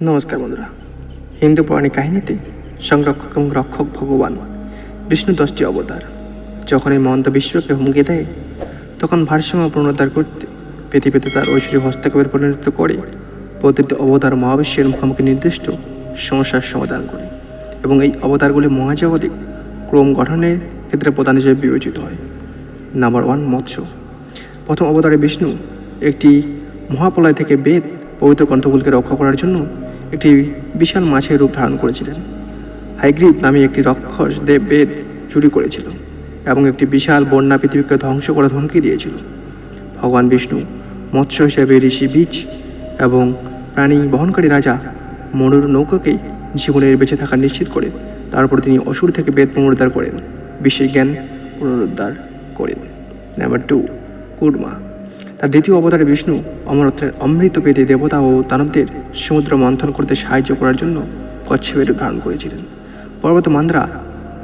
নমস্কার বন্ধুরা। হিন্দু পৌরাণিক কাহিনীতে সংরক্ষক এবং রক্ষক ভগবান বিষ্ণু 10টি অবতার। যখন এই মহন্ত বিশ্বকে হুমকি দেয়, তখন ভারসাম্য পুনরুদ্ধার করতে পৃথিবীতে তার ঐশ্বরিক হস্তক্ষেপের পরিণত করে প্রতিটি অবতার মহাবিশ্বের মুখোমুখি নির্দিষ্ট সমস্যার সমাধান করে, এবং এই অবতারগুলি মহাজাগতিক ক্রম গঠনের ক্ষেত্রে প্রধান হিসেবে বিবেচিত হয়। নাম্বার 1, মৎস্য। প্রথম অবতারে বিষ্ণু একটি মহাপ্রলয় থেকে বেদ পবিত্র গ্রন্থগুলিকে রক্ষা করার জন্য একটি বিশাল মাছের রূপ ধারণ করেছিলেন। হাইগ্রীব নামে একটি রাক্ষস দেব বেদ চুরি করেছিল এবং একটি বিশাল বন্যা পৃথিবীকে ধ্বংস করার হুমকি দিয়েছিল। ভগবান বিষ্ণু মৎস্য হিসেবে ঋষি বীজ এবং প্রাণী বহনকারী রাজা মনুর নৌকাকেই জীবনের বেঁচে থাকা নিশ্চিত করে তারপর তিনি অসুর থেকে বেদ পুনরুদ্ধার করেন, বিশ্বের জ্ঞান পুনরুদ্ধার করেন। নাম্বার 2, কুর্মা। তার দ্বিতীয় অবতারে বিষ্ণু অমরত্বের অমৃত পেতে দেবতা ও দানবদের সমুদ্র মন্থন করতে সাহায্য করার জন্য কচ্ছপের রূপ ধারণ করেছিলেন। পর্বত মান্দ্রা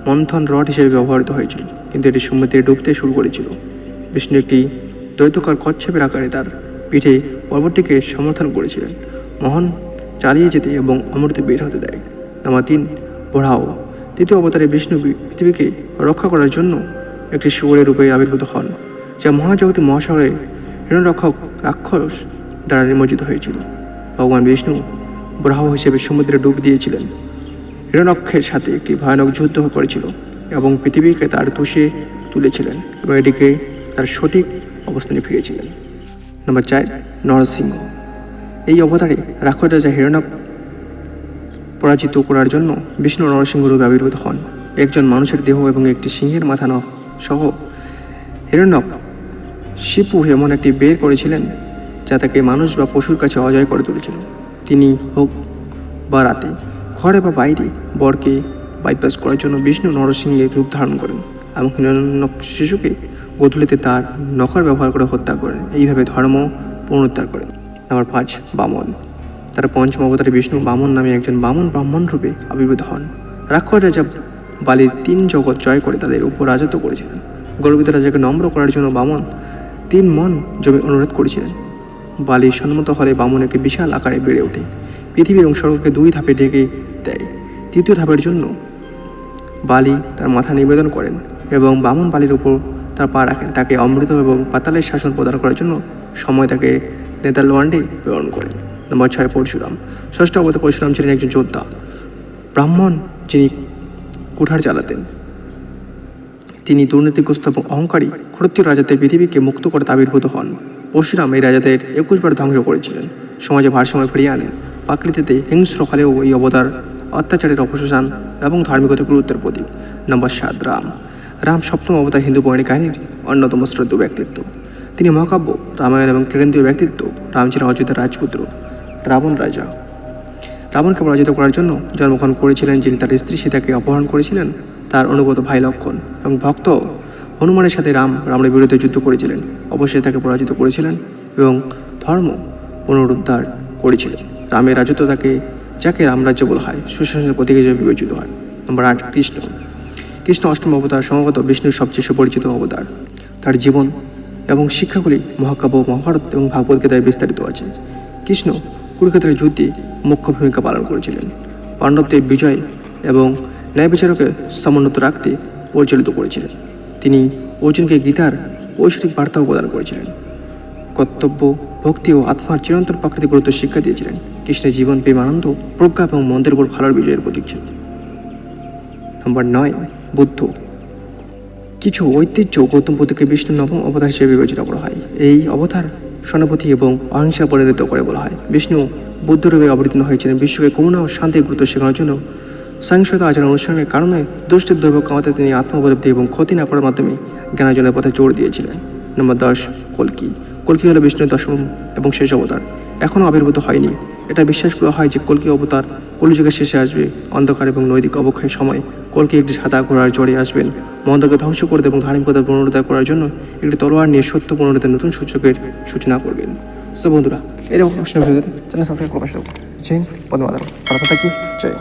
মন্থন রড হিসেবে ব্যবহৃত হয়েছিল, কিন্তু এটি সমুদ্রে ডুবতে শুরু করেছিল। বিষ্ণু একটি দৈত্যকার কচ্ছপের আকারে তার পিঠে পর্বতটিকে সমর্থন করেছিলেন, মোহন চালিয়ে যেতে এবং অমৃত বের হতে দেয়। নাম্বার 3, বরাহ। তৃতীয় অবতারে বিষ্ণু পৃথিবীকে রক্ষা করার জন্য একটি শুয়োরের রূপে আবির্ভূত হন, যা মহাজগতী মহাসাগরে হিরণ্যরক্ষক রাক্ষস দ্বারা নিমজ্জিত হয়েছিল। ভগবান বিষ্ণু বরাহ হিসেবে সমুদ্রে ডুব দিয়েছিলেন, হিরণ্যক্ষের সাথে একটি ভয়ানক যুদ্ধ করেছিল এবং পৃথিবীকে তার তুষে তুলেছিলেন এবং এটিকে তার সঠিক অবস্থানে ফিরিয়েছিলেন। নাম্বার 4, নরসিংহ। এই অবতারে রাক্ষস রাজা হিরণ্যক পরাজিত করার জন্য বিষ্ণু নরসিংহ রূপে আবির্ভূত হন। একজন মানুষের দেহ এবং একটি সিংহের মাথা সহ হিরণ্যক শিপু এমন একটি বের করেছিলেন যা তাকে মানুষ বা পশুর কাছে অজয় করে তুলেছিল। তিনি হোক বা রাতে, ঘরে বা বাইরে, বরকে বাইপাস করার জন্য বিষ্ণু নরসিংহের রূপ ধারণ করেন এবং হিরণ্যক শিশুকে গোধূলিতে তার নখর ব্যবহার করে হত্যা করেন। এইভাবে ধর্ম পুনরুদ্ধার করেন। নাম্বার 5, বামন। তার পঞ্চম অবতারে বিষ্ণু বামন নামে একজন বামন ব্রাহ্মণ রূপে আবির্ভূত হন। রাক্ষস রাজা বালির 3 জগৎ জয় করে তাদের উপর রাজত্ব করেছিলেন। গর্বিত রাজাকে নম্র করার জন্য বামন 3 মন জমি অনুরোধ করেছিলেন। বালি সম্মত হলে বামন একটি বিশাল আকারে বেড়ে ওঠে, পৃথিবী এবং স্বর্গকে 2 ধাপে ঢেকে দেয়। তৃতীয় ধাপের জন্য বালি তার মাথা নিবেদন করেন এবং বামন বালির উপর তার পা রাখেন। তাকে অমৃত এবং পাতালের শাসন প্রদান করার জন্য সময় তাকে নেদারল্যান্ডে প্রেরণ করেন। নাম্বার 6, পরশুরাম। ষষ্ঠ অবতার পরশুরাম ছিলেন একজন যোদ্ধা ব্রাহ্মণ যিনি কুঠার চালাতেন। তিনি দুর্নীতিগ্রস্ত এবং অহংকারী ক্ষত্রিয় রাজাদের পৃথিবীকে মুক্ত করে আবির্ভূত হন। পরশুরাম এই রাজাদের 21 বার ধ্বংস করেছিলেন, সমাজে ভারসাম্য ফিরিয়ে আনেন। প্রাকৃতিতে হিংস্র হলেও এই অবতার অত্যাচারের অপসারণ এবং ধার্মিকতার গুরুত্বের প্রতীক। নাম্বার 7, রাম। রাম সপ্তম অবতার হিন্দু পৌরাণিক কাহিনীর অন্যতম শ্রদ্ধেয় ব্যক্তিত্ব। তিনি মহাকাব্য রামায়ণ এবং কেন্দ্রীয় ব্যক্তিত্ব। রাম ছিলেন অযোধ্যার রাজপুত্র, রাবণ রাজা। রাবণকে পরাজিত করার জন্য জন্মগ্রহণ করেছিলেন, যিনি তার স্ত্রী সীতাকে অপহরণ করেছিলেন। তার অনুগত ভাই লক্ষণ এবং ভক্ত হনুমানের সাথে রামের বিরুদ্ধে যুদ্ধ করেছিলেন। অবশ্যই তাকে পরাজিত করেছিলেন এবং ধর্ম পুনরুদ্ধার করেছিলেন। রামের রাজত্ব যাকে রামরাজ্য বলা হয়, সুশাসনের প্রতীক হিসেবে বিবেচিত হয়। নাম্বার 8, কৃষ্ণ। কৃষ্ণ অষ্টম অবতার, সম্ভবত বিষ্ণুর সবচেয়ে সুপরিচিত অবতার। তার জীবন এবং শিক্ষাগুলি মহাকাব্য, মহাভারত এবং ভাগবত গীতায় বিস্তারিত আছে। কৃষ্ণ কুরুক্ষেত্রের যুদ্ধে মুখ্য ভূমিকা পালন করেছিলেন, পাণ্ডবদের বিজয় এবং ন্যায় বিচারকে সমুন্নত রাখতে পরিচালিত করেছিলেন। তিনি অর্জুনকে গীতার ঐশ্বরিক বার্তাও প্রদান করেছিলেন। কর্তব্য, ভক্তি ও আত্মার চিরন্তন প্রাকৃতিক গুরুত্ব শিক্ষা দিয়েছিলেন। কৃষ্ণের জীবন, প্রেম, আনন্দ, প্রজ্ঞা এবং মন্দের উপর ভালোর বিজয়ের প্রতীক ছিল। নাম্বার 9, বুদ্ধ। কিছু ঐতিহ্য গৌতম বুদ্ধকে বিষ্ণুর নবম অবতার হিসেবে বিবেচনা করা হয়। এই অবতার সহানুভূতি এবং অহিংসা পরিণত করে বলা হয়। বিষ্ণু বুদ্ধরূপে অবতীর্ণ হয়েছিলেন বিশ্বকে করুণা ও শান্তির গুরুত্ব শেখানোর জন্য। সহিংসতা আচার অনুষ্ঠানের কারণে দুষ্টের দ্রব্য কামাতে তিনি আত্মোপলব্ধি এবং ক্ষতি না করার মাধ্যমে জ্ঞানার্জনের পথে জোর দিয়েছিলেন। নম্বর 10, কল্কি। কল্কি হল বিষ্ণুর দশম এবং শেষ অবতার। এখনও আবির্ভূত হয়নি। এটা বিশ্বাস করা হয় যে কল্কি অবতার কলিযুগের শেষে আসবে। অন্ধকার এবং নৈতিক অবক্ষয়ের সময় কল্কি একটি সাদা ঘোড়ার জড়ে আসবেন, মন্দকে ধ্বংস করতে এবং ধার্মিকতা পুনরুদ্ধার করার জন্য একটি তলোয়ার নিয়ে সত্য পুনরুদ্ধারের নতুন সূচকের সূচনা করবেন। সো বন্ধুরা, এরকম চ্যানেল সাবস্ক্রাইব করবেন। জয় হিন্দ, বন্দে মাতরম। ভালো থাকি, জয়।